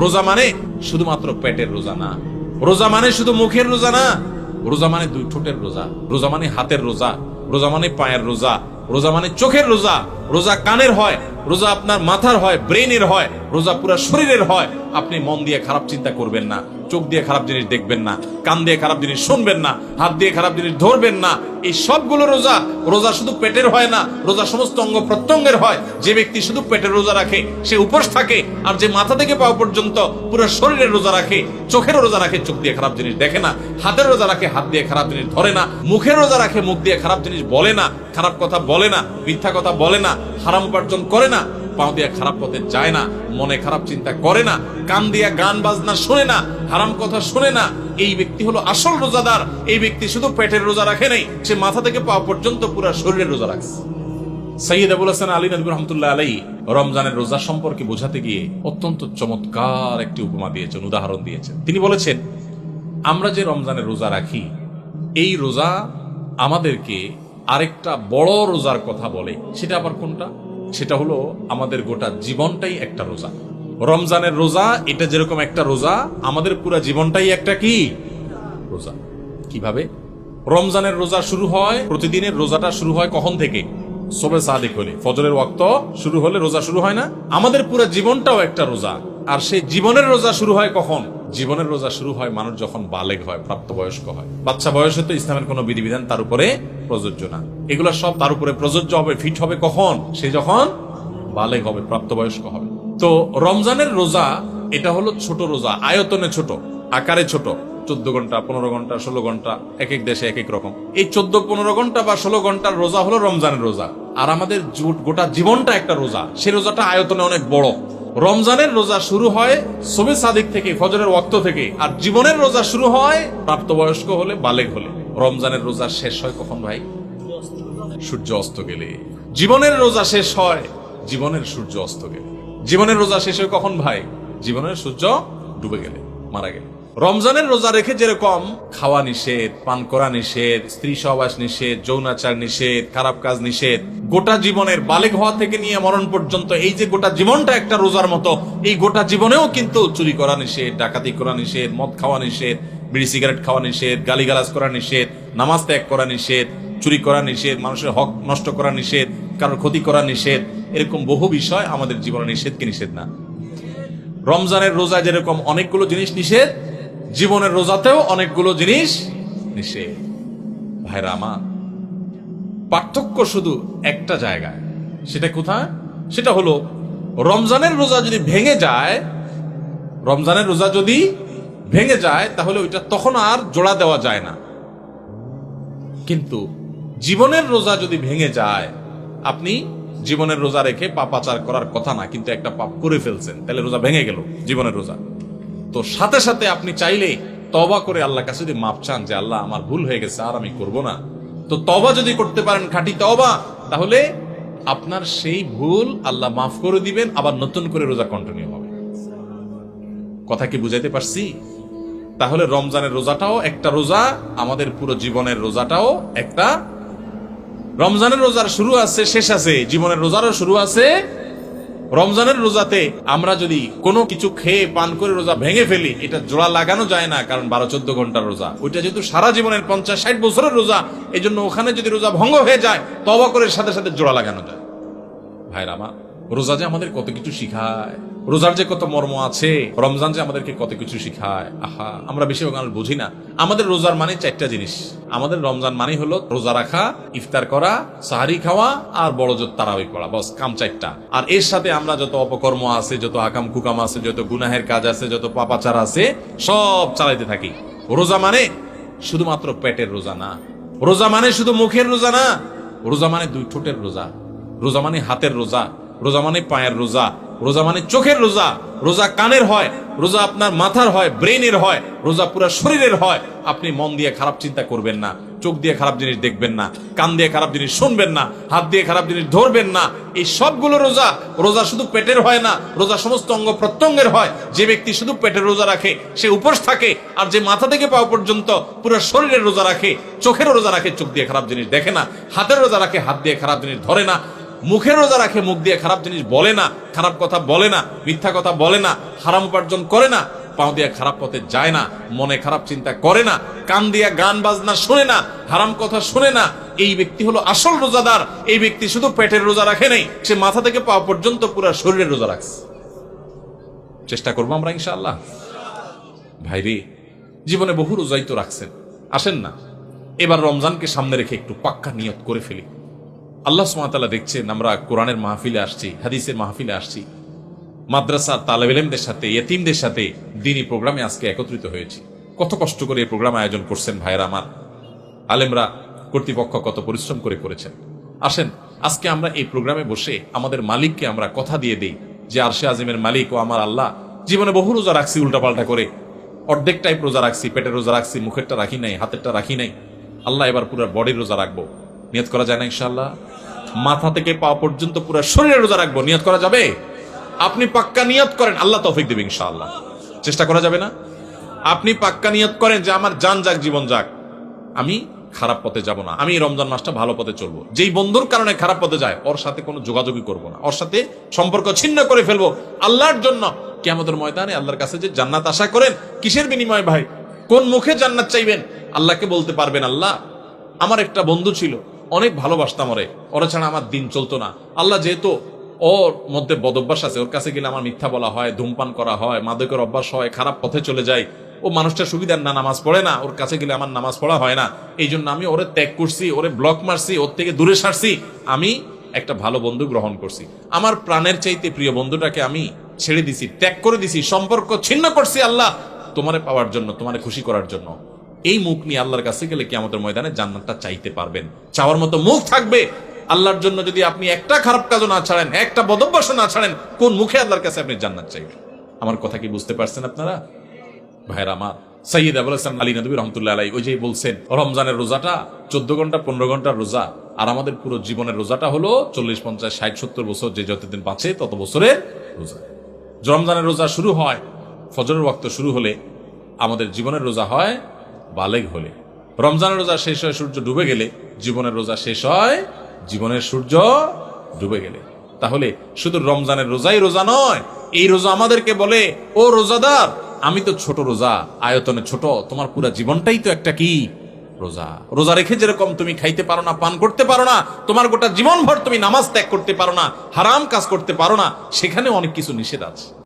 রোজা মানে শুধুমাত্র পেটের রোজা না, রোজা মানে শুধু মুখের রোজা না, রোজা মানে দুই ঠোঁটের রোজা, রোজা মানে হাতের রোজা, রোজা মানে পায়ের রোজা, রোজা মানে চোখের রোজা, রোজা কানের হয়, রোজা আপনার মাথার হয়, ব্রেনের হয়, রোজা পুরো শরীরের হয়। আপনি মন দিয়ে খারাপ চিন্তা করবেন না, চোখ দিয়ে খারাপ জিনিস দেখবেন না, কান দিয়ে খারাপ জিনিস শুনবেন না, হাত দিয়ে খারাপ জিনিস ধরবেন না। এই সবগুলো রোজা, রোজা শুধু পেটের হয় না, রোজা সমস্ত অঙ্গ প্রত্যঙ্গের হয়। যে ব্যক্তি শুধু পেটের রোজা রাখে সে উপোস থাকে, আর যে মাথা থেকে পাওয়া পর্যন্ত পুরো শরীরের রোজা রাখে, চোখের রোজা রাখে, চোখ দিয়ে খারাপ জিনিস দেখে না, হাতের রোজা রাখে, হাত দিয়ে খারাপ জিনিস ধরে না, মুখের রোজা রাখে, মুখ দিয়ে খারাপ জিনিস বলে না, খারাপ কথা বলে না, মিথ্যা কথা বলে না, হারাম উপার্জন করে না, পাও দিয়ে খারাপ পথে যায় না, মনে খারাপ চিন্তা করে না, কান দিয়া গান বাজনা শুনে না, হারাম কথা শুনে না। এই ব্যক্তি হলো আসল রোজাদার। এই ব্যক্তি শুধু পেটের রোজা রাখে নাই, সে মাথা থেকে পা পর্যন্ত পুরো শরীরের রোজা রাখছে। সৈয়দ আবুল হাসান আলী নদভী রহমতুল্লাহ আলাইহি রমজানের রোজা সম্পর্কে বোঝাতে গিয়ে অত্যন্ত চমৎকার একটি উপমা দিয়েছেন, উদাহরণ দিয়েছেন। তিনি বলেছেন, আমরা যে রমজানের রোজা রাখি, এই রোজা আমাদেরকে আরেকটা বড় রোজার কথা বলে। সেটা আবার কোনটা? সেটা হলো আমাদের গোটা জীবনটাই একটা রোজা। রমজানের রোজা এটা যেরকম একটা রোজা, আমাদের পুরো জীবনটাই একটা কি রোজা। কিভাবে? রমজানের রোজা শুরু হয়, প্রতিদিনের রোজাটা শুরু হয় কখন থেকে? সুবহে সাদিক হলে, ফজরের ওয়াক্ত শুরু হলে রোজা শুরু হয় না? আমাদের পুরো জীবনটাও একটা রোজা। আর সেই জীবনের রোজা শুরু হয় কখন? জীবনের রোজা শুরু হয় মানুষ যখন বালেগ হয়, প্রাপ্তবয়স্ক হয়। বাচ্চা বয়সে তো ইসলামের কোনো বিধিবিধান তার উপরে প্রযোজ্য না। এগুলো সব তার উপরে প্রযোজ্য হবে, ফিট হবে কখন? সে যখন বালেগ হবে, প্রাপ্তবয়স্ক হবে। তো রমজানের রোজা এটা হলো ছোট রোজা, আয়তনে ছোট, আকারে ছোট। 14 ঘন্টা, 15 ঘন্টা, 16 ঘন্টা, এক এক দেশে এক এক রকম। এই 14-15 ঘন্টা বা 16 ঘন্টার রোজা হলো রমজানের রোজা। আর আমাদের গোটা জীবনটা একটা রোজা, সেই রোজাটা আয়তনে অনেক বড়। রমজানের রোজা শুরু হয় সুবহে সাদিক থেকে, ফজরের ওয়াক্ত থেকে। আর জীবনের রোজা শুরু হয় প্রাপ্তবয়স্ক হলে, বালেগ হলে। রমজানের রোজা শেষ হয় কখন ভাই? সূর্য অস্ত গেলে। জীবনের রোজা শেষ হয় জীবনের সূর্য অস্ত গেলে। জীবনের রোজা শেষ হয় কখন ভাই? জীবনের সূর্য ডুবে গেলে, মারা গেলে। রমজানের রোজা রেখে যেরকম খাওয়া নিষেধ, পান করা নিষেধ, স্ত্রী সহবাস নিষেধ, যৌনাচার নিষেধ, খারাপ কাজ নিষেধ, গোটা জীবনের বালেগ হওয়া থেকে নিয়ে মরণ পর্যন্ত এই যে গোটা জীবনটা একটা রোজার মতো, এই গোটা জীবনেও কিন্তু চুরি করা নিষেধ, ডাকাতি করা নিষেধ, মদ খাওয়া নিষেধ, বিড়ি সিগারেট খাওয়া নিষেধ, গালিগালাজ করা নিষেধ, নামাজ ত্যাগ করা নিষেধ, চুরি করা নিষেধ, মানুষের হক নষ্ট করা নিষেধ, কারোর ক্ষতি করা নিষেধ। এরকম বহু বিষয় আমাদের জীবনে নিষেধ কি নিষেধ না? রমজানের রোজা যেরকম অনেকগুলো জিনিস নিষেধ, জীবনের রোজাতেও অনেকগুলো জিনিস নিষেধ। ভাইরা আমার, পার্থক্য শুধু একটা জায়গায়। সেটা কোথায়? সেটা হলো রমজানের রোজা যদি ভেঙে যায়, রমজানের রোজা যদি ভেঙে যায় তাহলে ওইটা তখন আর জোড়া দেওয়া যায় না। কিন্তু জীবনের রোজা যদি ভেঙে যায়, আপনি জীবনের রোজা রেখে পাপাচার করার কথা না, কিন্তু একটা পাপ করে ফেলছেন, তাহলে রোজা ভেঙে গেল, জীবনের রোজা। তো সাথে সাথে আপনি চাইলে তওবা করে আল্লাহর কাছে যদি মাপ চান যে আল্লাহ আমার ভুল হয়ে গেছে, আর আমি করব না, তো তওবা যদি করতে পারেন, খাঁটি তওবা, তাহলে আপনার সেই ভুল আল্লাহ মাফ করে দিবেন, আবার নতুন করে রোজা কন্টিনিউ হবে। কথা কি বুঝাইতে পারছি? তাহলে রমজানের রোজাটাও একটা রোজা, আমাদের পুরো জীবনের রোজাটাও একটা। রমজানের রোজার শুরু আছে, শেষ আছে, জীবনের রোজারও শুরু আছে। রমজানের রোজাতে আমরা যদি কোনো কিছু খেয়ে পান করে রোজা ভেঙে ফেলি, এটা জোড়া লাগানো যায় না, কারণ 12-14 ঘন্টার রোজা। ওইটা যেহেতু সারা জীবনের 50-60 বছরের রোজা, এই জন্য ওখানে যদি রোজা ভঙ্গ হয়ে যায়, তওবা করে সাথে সাথে জোড়া লাগানো যায়। ভাইরা আমার, রোজা যে আমাদের কত কিছু শিখায়, রোজার যে কত মর্ম আছে, রমজান যে আমাদেরকে কত কিছু শিখায়। আহা, আমরা বেশিরভাগ মানুষ বুঝি না। আমাদের রোজার মানে 4টা জিনিস। আমাদের রমজান মানে হলো রোজা রাখা, ইফতার করা, সাহারি খাওয়া, আর বড় জোর তারাবি পড়া, বস কাম 4টা। আর এর সাথে আমরা যত অপকর্ম আছে, যত আকাম কুকাম আছে, যত গুনাহের কাজ আছে, যত পাপাচার আছে, সব চালাইতে থাকি। রোজা মানে শুধুমাত্র পেটের রোজা না, রোজা মানে শুধু মুখের রোজা না, রোজা মানে দুই ঠোঁটের রোজা, রোজা মানে হাতের রোজা, রোজা মানে পায়ের রোজা, রোজা মানে চোখের রোজা, রোজা কানের হয়, রোজা আপনার মাথার হয়, ব্রেনের হয়, রোজা পুরো শরীরের হয়। আপনি মন দিয়ে খারাপ চিন্তা করবেন না, চোখ দিয়ে খারাপ জিনিস দেখবেন না, কান দিয়ে খারাপ জিনিস শুনবেন না, হাত দিয়ে খারাপ জিনিস ধরবেন না। এই সবগুলো রোজা। রোজা শুধু পেটের হয় না, রোজা সমস্ত অঙ্গ প্রত্যঙ্গের হয়। যে ব্যক্তি শুধু পেটের রোজা রাখে সে উপোস থাকে, আর যে মাথা থেকে পাওয়া পর্যন্ত পুরো শরীরের রোজা রাখে, চোখের রোজা রাখে, চোখ দিয়ে খারাপ জিনিস দেখে না, হাতের রোজা রাখে, হাত দিয়ে খারাপ জিনিস ধরে না, মুখের রোজা রাখে, মুখ দিয়ে খারাপ জিনিস বলে না, খারাপ কথা বলে না, মিথ্যা কথা বলে না, হারাম উপার্জন করে না, পাও দিয়ে খারাপ পথে যায় না, মনে খারাপ চিন্তা করে না, কান দিয়া গান বাজনা শুনে না, হারাম কথা শুনে না, এই ব্যক্তি হলো আসল রোজাদার। এই ব্যক্তি শুধু পেটের রোজা রাখে নাই, সে মাথা থেকে পা পর্যন্ত পুরো শরীরের রোজা রাখছে। চেষ্টা করবো আমরা ইনশাআল্লাহ। ভাইরে, জীবনে বহু রোজাই তো রাখছেন, আসেন না এবার রমজানকে সামনে রেখে একটু পাক্কা নিয়ত করে ফেলি। আল্লাহ সুবহানাহু ওয়া তাআলা দেখছেন আমরা কোরআনের মাহফিলে আসছি, হাদিসের মাহফিলে আসছি, মাদ্রাসার তালেব ইলমদের সাথে, ইয়েতিমদের সাথে দ্বীনি প্রোগ্রামে আজকে একত্রিত হয়েছি। কত কষ্ট করে এই প্রোগ্রাম আয়োজন করছেন ভাইরা আমার, আলেমরা, কর্তৃপক্ষ কত পরিশ্রম করে করেছেন। আসেন আজকে আমরা এই প্রোগ্রামে বসে আমাদের মালিককে আমরা কথা দিয়ে দেই যে আরশে আজিমের মালিক ও আমার আল্লাহ, জীবনে বহু রোজা রাখছি উল্টাপাল্টা করে, অর্ধেক টাইপ রোজা রাখছি, পেটের রোজা রাখছি, মুখেরটা রাখি নাই, হাতেরটা রাখি নাই। আল্লাহ এবার পুরো বডির রোজা রাখবো, নিয়ত করা যায় না ইনশাআল্লাহ? মাথা থেকে পা পর্যন্ত পুরো শরীরের রোজা রাখবো, নিয়ত করা যাবে? আপনি পাক্কা নিয়ত করেন, আল্লাহ তৌফিক দেবে ইনশাআল্লাহ। চেষ্টা করা যাবে না? আপনি পাক্কা নিয়ত করেন যে আমার জান যাক, জীবন যাক, আমি খারাপ পথে যাব না, আমি রমজান মাসটা ভালো পথে চলবো। যেই বন্ধুর কারণে খারাপ পথে যায় ওর সাথে কোনো যোগাযোগই করবো না, ওর সাথে সম্পর্ক ছিন্ন করে ফেলবো আল্লাহর জন্য। কিয়ামতের ময়দানে আল্লাহর কাছে যে জান্নাত আশা করেন, কিসের বিনিময় ভাই? কোন মুখে জান্নাত চাইবেন? আল্লাহকে বলতে পারবেন, আল্লাহ আমার একটা বন্ধু ছিল, অনেক ভালোবাসতাম ওরে, ওরা ছাড়া আমার দিন চলতো না। আল্লাহ যেহেতু ওর মধ্যে বদভ্যাস আছে, ওর কাছে গেলে আমার মিথ্যা বলা হয়, ধূমপান করা হয়, মাদকের অভ্যাস হয়, খারাপ পথে চলে যায়, ও মানুষটা সুবিধার না, নামাজ পড়ে না, ওর কাছে গেলে আমার নামাজ পড়া হয় না, এই জন্য আমি ওরে ত্যাগ করছি, ওরে ব্লক মারছি, ওর থেকে দূরে সারছি, আমি একটা ভালো বন্ধু গ্রহণ করছি। আমার প্রাণের চাইতে প্রিয় বন্ধুটাকে আমি ছেড়ে দিছি, ত্যাগ করে দিছি, সম্পর্ক ছিন্ন করছি আল্লাহ তোমারে পাওয়ার জন্য, তোমারে খুশি করার জন্য। এই মুখ নিয়ে আল্লাহর কাছে গেলে কিয়ামতের ময়দানে জান্নাতটা চাইতে পারবেন, চাওয়ার মতো মুখ থাকবে আল্লাহর জন্য। যদি আপনি একটা খারাপ কাজও না ছাড়েন, একটা বদভ্যাসও না ছাড়েন, কোন মুখে আল্লাহর কাছে আপনি জান্নাত চাইবেন? আমার কথা কি বুঝতে পারছেন আপনারা ভাইরা আমার? সাইয়্যিদ আবুল হাসান আলী নদভী রহমতুল্লাহ আলাইহি ওই যে বলছেন, রমজানের রোজাটা 14 ঘন্টা 15 ঘন্টার রোজা, আর আমাদের পুরো জীবনের রোজাটা হলো 40, 50, 60, 70 বছর, যে যতদিন বাঁচে তত বছরের রোজা। রমজানের রোজা শুরু হয় ফজরের ওয়াক্ত শুরু হলে, আমাদের জীবনের রোজা হয় বালেগ হলে। রমজানের রোজা শেষ হয় সূর্য ডুবে গেলে, জীবনের রোজা শেষ হয় জীবনের সূর্য ডুবে গেলে। তাহলে শুধু রমজানের রোজাই রোজা নয়, এই রোজা আমাদেরকে বলে, ও রোজাদার, আমি তো ছোট রোজা, আয়তনে ছোট, তোমার পুরো জীবনটাই তো একটা কি রোজা। রোজা রেখে যেরকম তুমি খাইতে পারো না, পান করতে পারো না, তোমার গোটা জীবন ভর তুমি নামাজ ত্যাগ করতে পারো না, হারাম কাজ করতে পারো না, সেখানে অনেক কিছু নিষেধ আছে।